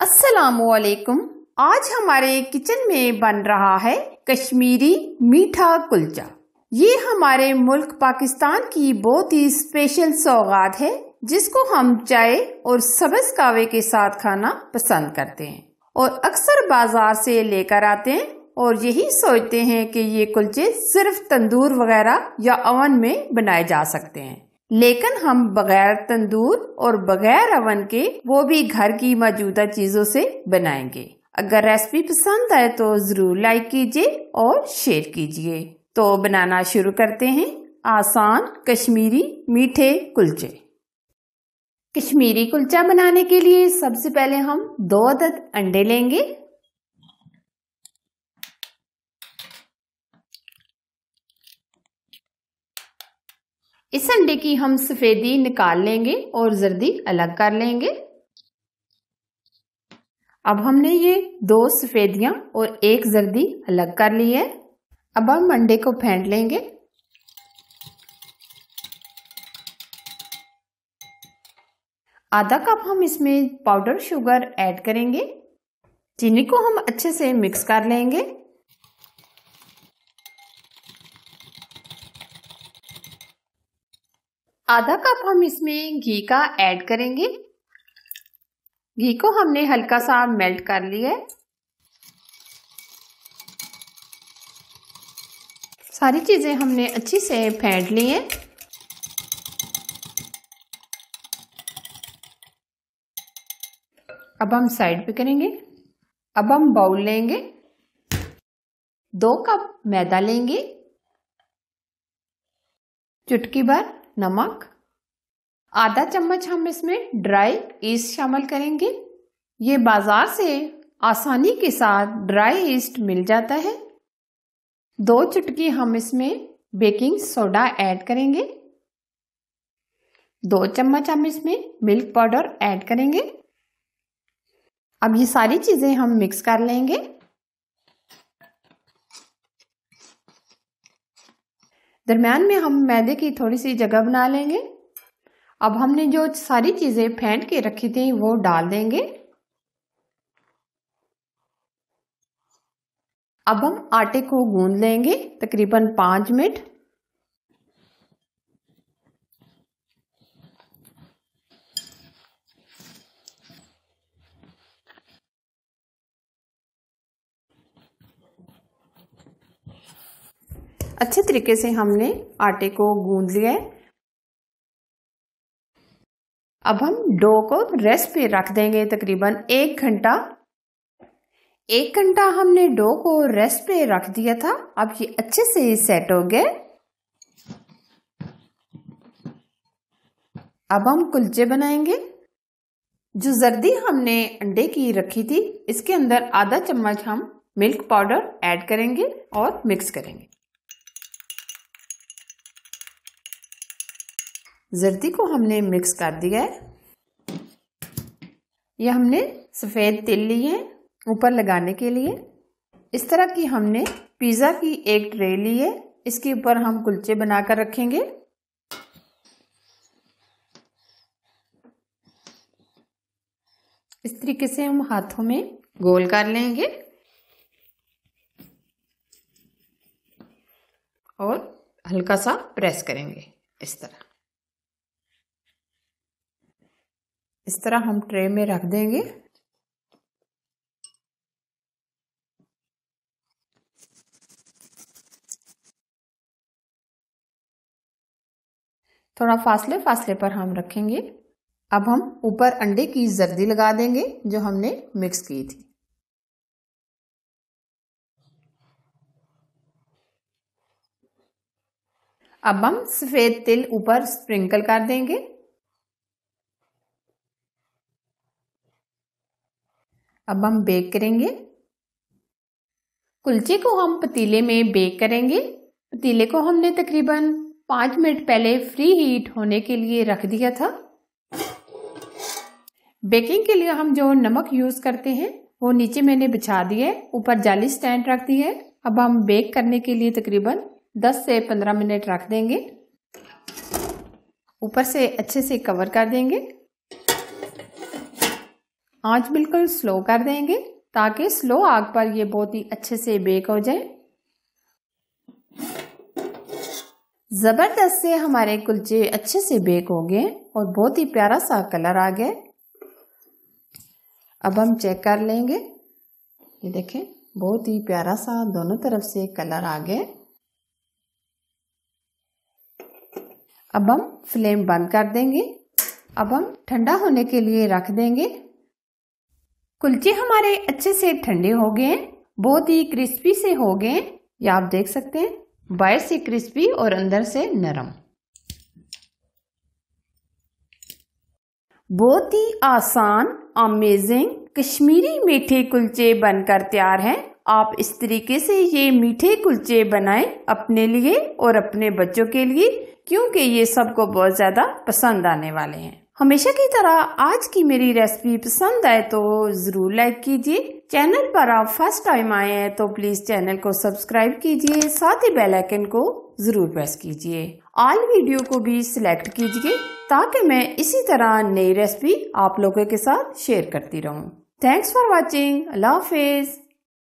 अस्सलामुअलैकुम। आज हमारे किचन में बन रहा है कश्मीरी मीठा कुलचा। ये हमारे मुल्क पाकिस्तान की बहुत ही स्पेशल सौगात है, जिसको हम चाय और सब्ज कहवे के साथ खाना पसंद करते हैं और अक्सर बाजार से लेकर आते हैं और यही सोचते हैं कि ये कुलचे सिर्फ तंदूर वगैरह या ओवन में बनाए जा सकते हैं, लेकिन हम बगैर तंदूर और बगैर अवन के वो भी घर की मौजूदा चीजों से बनाएंगे। अगर रेसिपी पसंद आए तो जरूर लाइक कीजिए और शेयर कीजिए। तो बनाना शुरू करते हैं आसान कश्मीरी मीठे कुलचे। कश्मीरी कुलचा बनाने के लिए सबसे पहले हम 2 अदद अंडे लेंगे। इस अंडे की हम सफेदी निकाल लेंगे और जर्दी अलग कर लेंगे। अब हमने ये 2 सफेदियां और 1 जर्दी अलग कर ली है। अब हम अंडे को फेंट लेंगे। आधा कप हम इसमें पाउडर शुगर ऐड करेंगे। चीनी को हम अच्छे से मिक्स कर लेंगे। आधा कप हम इसमें घी का ऐड करेंगे। घी को हमने हल्का सा मेल्ट कर लिया है। सारी चीजें हमने अच्छी से फेंट ली हैं। अब हम साइड पे करेंगे। अब हम बाउल लेंगे। 2 कप मैदा लेंगे, चुटकी भर नमक, आधा चम्मच हम इसमें ड्राई ईस्ट शामिल करेंगे। ये बाजार से आसानी के साथ ड्राई ईस्ट मिल जाता है। 2 चुटकी हम इसमें बेकिंग सोडा ऐड करेंगे। 2 चम्मच हम इसमें मिल्क पाउडर ऐड करेंगे। अब ये सारी चीजें हम मिक्स कर लेंगे। दरम्यान में हम मैदे की थोड़ी सी जगह बना लेंगे। अब हमने जो सारी चीजें फेंट के रखी थी वो डाल देंगे। अब हम आटे को गूंद लेंगे तकरीबन 5 मिनट। अच्छे तरीके से हमने आटे को गूंद लिया है। अब हम डो को रेस्ट पे रख देंगे तकरीबन 1 घंटा। 1 घंटा हमने डो को रेस्ट पे रख दिया था। अब ये अच्छे से सेट हो गए। अब हम कुलचे बनाएंगे। जो जर्दी हमने अंडे की रखी थी, इसके अंदर आधा चम्मच हम मिल्क पाउडर ऐड करेंगे और मिक्स करेंगे। जर्दी को हमने मिक्स कर दिया है। यह हमने सफेद तिल लिए हैं ऊपर लगाने के लिए। इस तरह की हमने पिज्जा की एक ट्रे ली है। इसके ऊपर हम कुलचे बनाकर रखेंगे। इस तरीके से हम हाथों में गोल कर लेंगे और हल्का सा प्रेस करेंगे। इस तरह हम ट्रे में रख देंगे। थोड़ा फासले फासले पर हम रखेंगे। अब हम ऊपर अंडे की जर्दी लगा देंगे जो हमने मिक्स की थी। अब हम सफेद तिल ऊपर स्प्रिंकल कर देंगे। अब हम बेक करेंगे। कुलचे को हम पतीले में बेक करेंगे। पतीले को हमने तकरीबन 5 मिनट पहले फ्री हीट होने के लिए रख दिया था। बेकिंग के लिए हम जो नमक यूज करते हैं वो नीचे मैंने बिछा दिया है, ऊपर जाली स्टैंड रख दी है। अब हम बेक करने के लिए तकरीबन 10 से 15 मिनट रख देंगे। ऊपर से अच्छे से कवर कर देंगे आंच बिल्कुल स्लो कर देंगे ताकि स्लो आग पर ये बहुत ही अच्छे से बेक हो जाए। जबरदस्त से हमारे कुलचे अच्छे से बेक हो गए और बहुत ही प्यारा सा कलर आ गया। अब हम चेक कर लेंगे। ये देखें, बहुत ही प्यारा सा दोनों तरफ से कलर आ गया। अब हम फ्लेम बंद कर देंगे। अब हम ठंडा होने के लिए रख देंगे। कुलचे हमारे अच्छे से ठंडे हो गए, बहुत ही क्रिस्पी से हो गए। ये आप देख सकते हैं, बाहर से क्रिस्पी और अंदर से नरम। बहुत ही आसान अमेजिंग कश्मीरी मीठे कुलचे बनकर तैयार हैं। आप इस तरीके से ये मीठे कुलचे बनाएं अपने लिए और अपने बच्चों के लिए, क्योंकि ये सबको बहुत ज्यादा पसंद आने वाले हैं। हमेशा की तरह आज की मेरी रेसिपी पसंद आए तो जरूर लाइक कीजिए। चैनल पर आप फर्स्ट टाइम आए हैं तो प्लीज चैनल को सब्सक्राइब कीजिए, साथ ही बेल आइकन को जरूर प्रेस कीजिए। ऑल वीडियो को भी सिलेक्ट कीजिए ताकि मैं इसी तरह नई रेसिपी आप लोगों के साथ शेयर करती रहूं। Thanks for watching. Allah Hafiz.